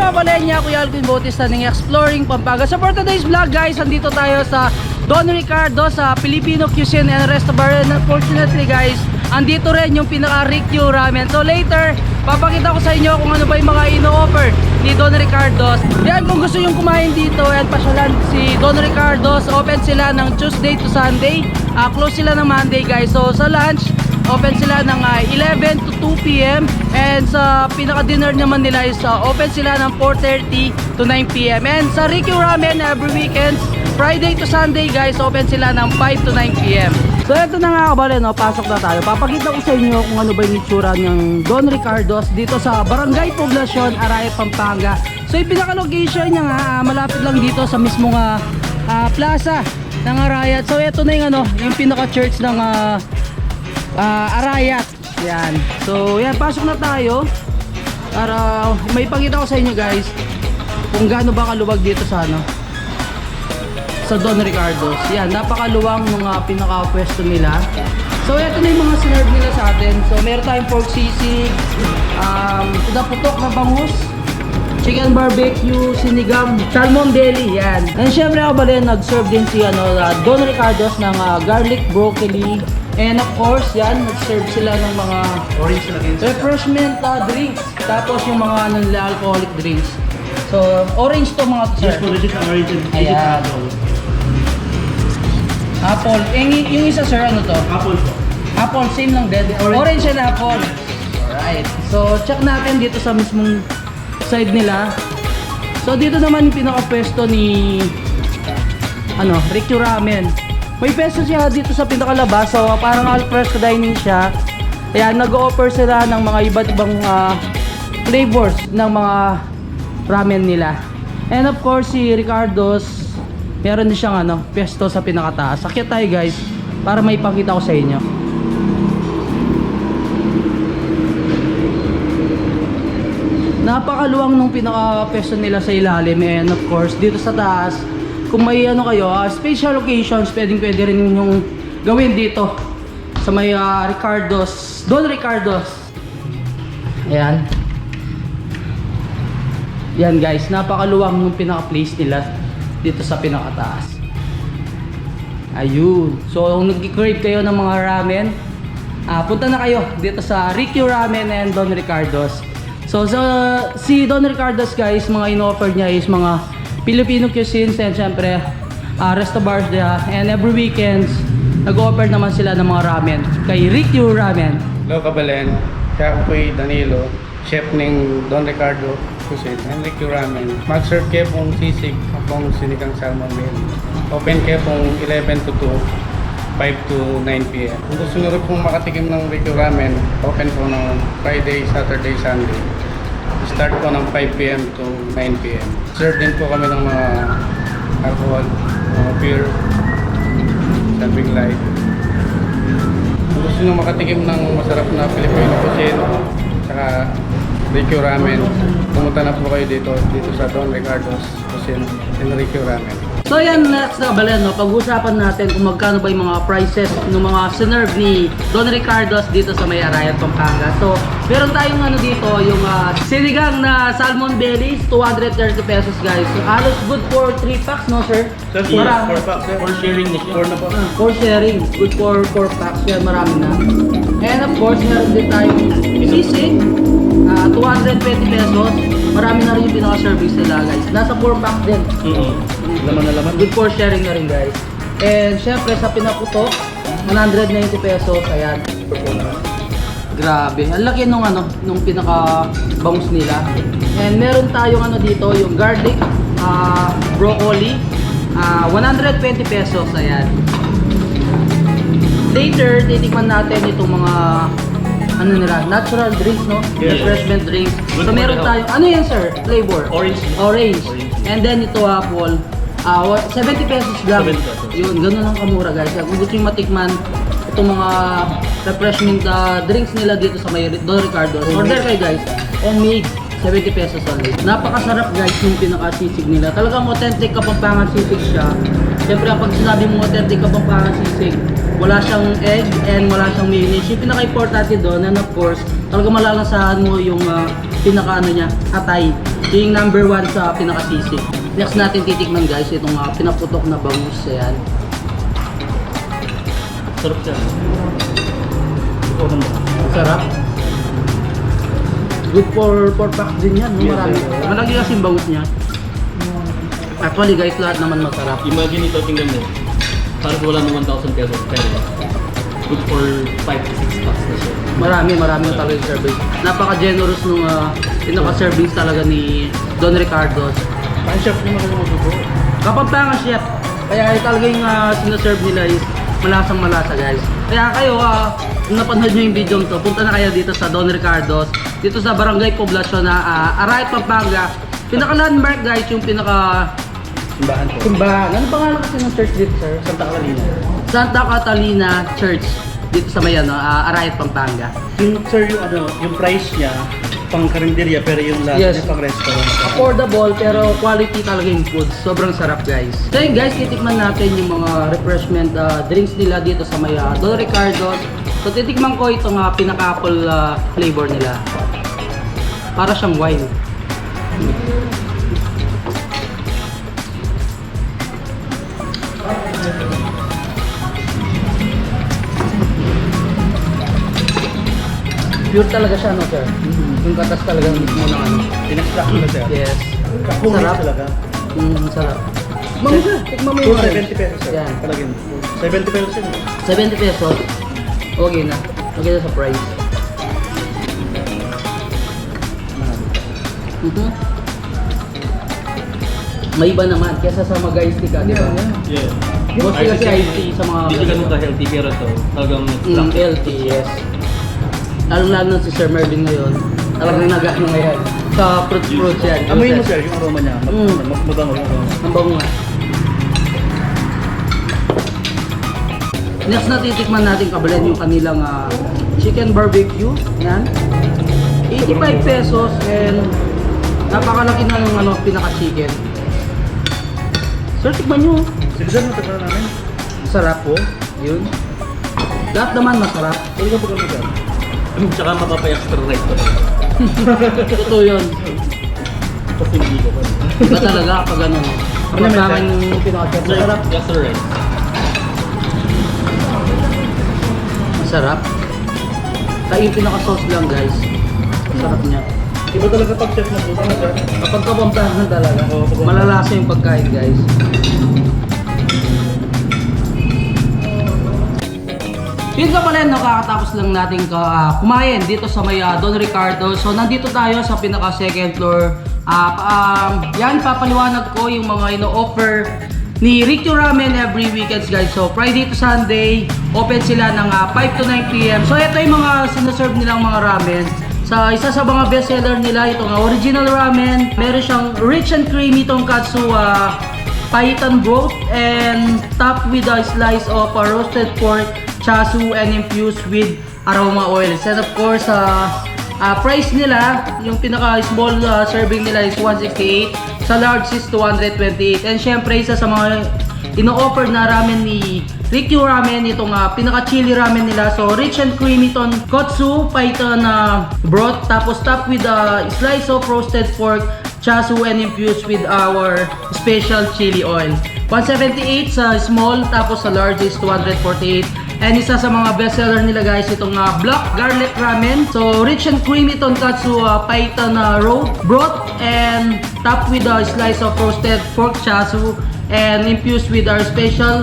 mga palenya, Kuya Alvin Bautista ng Exploring Pampanga. So for today's vlog guys, andito tayo sa Don Ricardo sa Filipino Cuisine and Restaurant. And unfortunately guys, andito rin yung pinaka Rikyu Ramen. So later, papakita ko sa inyo kung ano ba yung mga ino-offer ni Don Ricardo's. Yan, kung gusto yung kumain dito at pasyalan si Don Ricardo's, open sila ng Tuesday to Sunday. Close sila ng Monday guys. So sa lunch, open sila ng 11 to 2 p.m. And sa pinaka-dinner naman nila is open sila ng 4:30 to 9 p.m. And sa Rikyu Ramen every weekends, Friday to Sunday guys, open sila ng 5 to 9 p.m. So ito na nga kabale, no? Pasok na tayo. Papakita ko sa inyo kung ano ba yung itsura ng Don Ricardo's dito sa Barangay Poblacion, Arayat, Pampanga. So yung pinaka-location niya nga, malapit lang dito sa mismong plaza ng Arayat. So ito na yung, yung pinaka-church ng Arayat. Yan. So yan, pasok na tayo para may pakita ko sa inyo guys kung gaano ba kaluwag dito sa sa Don Ricardo's. Yan, napakaluwang mga pinaka-pwesto nila. So ito na yung mga sinerve nila sa atin. So meron tayong pork sisig, putok na bangus, chicken barbecue, sinigang, salmon deli, yan. And syempre ako ba rin, nag-serve din si Don Ricardo's ng garlic broccoli. And of course, yan, nag-serve sila ng mga Orange na din. refreshment drinks. Tapos yung mga non-alcoholic drinks. So, orange to mga to, sir. Yes po, legit ang orange and Ayan. apple. Apple. Yung isa, sir, ano to? Apple po. Apple, same lang din. Orange and apple. Alright. So, check natin dito sa mismong side nila. So, dito naman yung pinaka-pwesto ni Rikyu Ramen. May peso siya dito sa pinakalabas. So, parang al-fresco dining siya. Ayan, nag-offer sila ng mga iba't ibang flavors ng mga ramen nila. And of course, si Ricardo's, meron din siyang pesto sa pinakataas. Sakit tayo guys, para may pakita ko sa inyo. Napakaluwang nung pinaka-pesto nila sa ilalim. And of course, dito sa taas, kung may kayo, special occasions, pwede rin yung gawin dito sa may Ricardo's, Don Ricardo's. Ayan. Yan guys, napakaluwang yung pinaka-place nila dito sa pinakataas. Ayun. So, kung nag-crave kayo ng mga ramen, punta na kayo dito sa Rikyu Ramen and Don Ricardo's. So, si Don Ricardo's guys, mga in-offer niya is mga Filipino cuisines and syempre resto bars niya. And every weekends, nag-offer naman sila ng mga ramen kay Rikyu Ramen. Hello Kabalen, kaya ako po'y Danilo, chef ng Don Ricardo Cuisine and Rikyu Ramen. Mag-serve kayo pong sisig, pong sinigang salmon meal. Open kayo pong 11 to 2, 5 to 9 p.m. Kung gusto nyo rin pong makatikim ng Rikyu Ramen, open po ng Friday, Saturday, Sunday. Start po ng 5 p.m. to 9 p.m. Serve din po kami ng mga alcohol, mga beer, something light. Kung gusto nyo makatikim ng masarap na Filipino cuisine, saka Rikyu Ramen, pumunta na po kayo dito sa Don Ricardo's Cuisine and Rikyu Ramen. So yan, next na balen, pag-usapan natin kung magkano ba yung mga prices ng mga sinerve ni Don Ricardo's dito sa may Arayat, Pampanga. So, meron tayong dito, yung sinigang na salmon bellies, 230 pesos guys. So, halos good for 3 packs, no sir? Sir, Marami. 4 packs. 4 sharing na siya. 4 na po. 4 sharing, good for 4 packs, yan marami na. And of course, meron din tayong sisig, 220 pesos. Marami na rin yung pinaka-service nila guys. Nasa 4 packs din. Laman na laman. Good for sharing na rin guys. And syempre sa pinaputok, 190 pesos. Ayan. Grabe. Ang laki nung nung pinaka-bangus nila. And meron tayong dito, yung garlic, broccoli, 120 pesos. Ayan. Later, titikman natin itong mga natural drinks, no? Yes. Refreshment drinks. Good So for meron the tayo, ano yan sir? Flavor? Orange. Orange. And then ito apple. 70 pesos lang. 70 pesos. Yun, ganun lang kamura guys. Kung gusto nyo matikman itong mga refreshment drinks nila dito sa may Don Ricardo's, order kayo guys. Homemade. 70 pesos only. Napakasarap guys yung pinaka-sisig nila. Talagang authentic Kapampangan sisig siya. Siyempre pag sinabi mo authentic Kapampangan sisig, wala siyang egg, and wala siyang mayonnaise. Yung pinaka-importante doon, and of course, talaga malalasahan mo yung pinaka-ano niya, atay. Yung number 1 sa pinaka-sisig. Next natin titikman guys, itong pinaputok na bangus. Ayan. Sarap siya. Oo naman. Sarap. Good for pack din yan, no? Yes, Marami. sir. Malaki kasi yung bangus niya. Actually guys, lahat naman masarap. Imagine ito, tingnan mo. Parang wala mo 1,000 pesos. Pero good for 5 to 6 bucks na siya. Marami yung talaga yung service. Napaka-generous nung pinaka-service talaga ni Don Ricardo's. Ang chef naman ako magbubo. Kapampangan chef. Kaya talaga yung sinaserve nila is malasang malasa guys. Kaya kayo, kung napanood nyo yung video to, punta na kayo dito sa Don Ricardo's. Dito sa Barangay Poblacion na Arayat, Pampanga. Pinaka-landmark guys, yung pinaka... Simbahan po. Simbahan. Ano pangalan kasi ng church dito, sir? Santa Catalina. Santa Catalina Church. Dito sa Mayan, Arayat, Pampanga. Yung sir, yung price niya, pang karinderya, pero yung last Yes. niya pang restaurant. Affordable pero quality talaga yung food. Sobrang sarap guys. So yun guys, titikman natin yung mga refreshment drinks nila dito sa may Don Ricardo's. So titikman ko itong pinaka-apple flavor nila. Para siyang wine. Pure talaga siya, no sir? Yung katas talaga mismo ng ano. Pinextract ko na sir. Yes. Kumis Sarap. talaga. Sarap. Tikman mo sir. Tikman mo yung wine. 70 pesos sir. Yan. Palagin. 70 pesos yun. 70 pesos. Okay na. Okay na sa price. Mhm. May iba naman kesa sa mga iced tea ka, di ba? Yeah. Mostly kasi iced tea sa mga Hindi ganun ka-healthy, pero ito, talagang healthy, yes. Lalo na si Sir Mervin ngayon. Talagang nag-ano ngayon. Sa fruits yan. Amoy mo sir, yung aroma niya. Mm. Mabango yung aroma. Ang bango nga. Next na titikman natin kabalan yung kanilang chicken barbecue. Yan. 85 pesos and napakalaki na ng pinaka-chicken. Sir, tikman nyo. Sige sir, natakala namin. Sarap po. Yun. Lahat naman masarap. Pwede ka pagkano sir. Tsaka mapapay-extra rice pa rin. Totoo yun. Kasi hindi ko pa. Iba talaga pag ano. Kapag naman yung pinaka-chicken. Sir, Masarap. just the rice. Masarap. Kaya yung pinaka-sauce lang guys. Masarap niya. Iba talaga pag chef magluto na sir. Kapag kapampangan talaga, Oo, kapag- malalasa yung pagkain guys. Yun ka pala, nakakatapos lang natin kumain dito sa may Don Ricardo. So nandito tayo sa pinaka second floor. Yan, papaliwanag ko yung mga ino-offer ni Rikyu Ramen every weekends guys. So Friday to Sunday, open sila ng 5 to 9 p.m. So ito yung mga sinaserve nilang mga ramen. Sa isa sa mga bestseller nila, itong original ramen. Meron siyang rich and creamy tonkatsu python broth and topped with a slice of roasted pork, chasu, and infused with aroma oils. And of course, price nila, yung pinaka small serving nila is 168, sa large is 228. And syempre, isa sa mga ino-offer na ramen ni Rikyu Ramen, itong pinaka chili ramen nila. So rich and creamy tonkatsu python broth, tapos topped with a slice of roasted pork, chasu, and infused with our special chili oil. 178 sa small, tapos sa large is 248. And isa sa mga bestseller nila guys, itong black garlic ramen. So rich and creamy tonkatsu python broth and topped with a slice of roasted pork chasu and infused with our special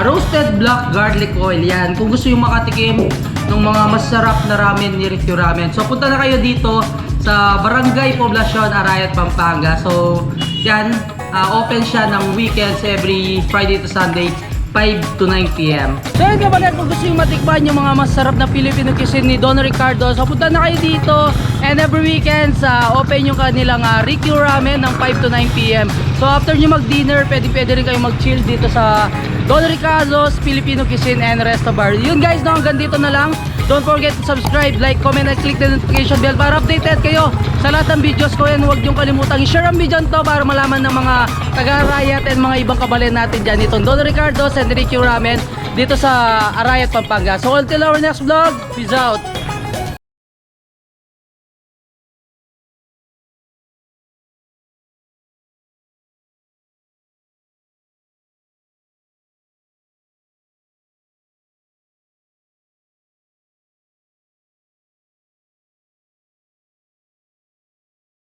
roasted black garlic oil. Yan, kung gusto yung makatikim ng mga masarap na ramen ni Rikyu Ramen. So punta na kayo dito sa Barangay Poblacion, Arayat, Pampanga. So yan, open siya ng weekends every Friday to Sunday, 5 to 9 p.m. So yun kapatid, kung gusto yung matikman yung mga masarap na Filipino cuisine ni Don Ricardo, so punta na kayo dito, and every weekends open yung kanilang Rikyu Ramen ng 5 to 9 p.m. So after nyo mag-dinner, pwede rin kayo mag-chill dito sa Don Ricardo's Filipino Cuisine and Resto Bar. Yun guys, no, hanggang dito na lang. Don't forget to subscribe, like, comment, and click the notification bell para updated kayo sa lahat ng videos ko yan. Huwag niyong kalimutang i-share ang video to para malaman ng mga taga-Arayat and mga ibang kabalin natin dyan. Itong Don Ricardo and Ricky Ramen dito sa Arayat, Pampanga. So until our next vlog, peace out!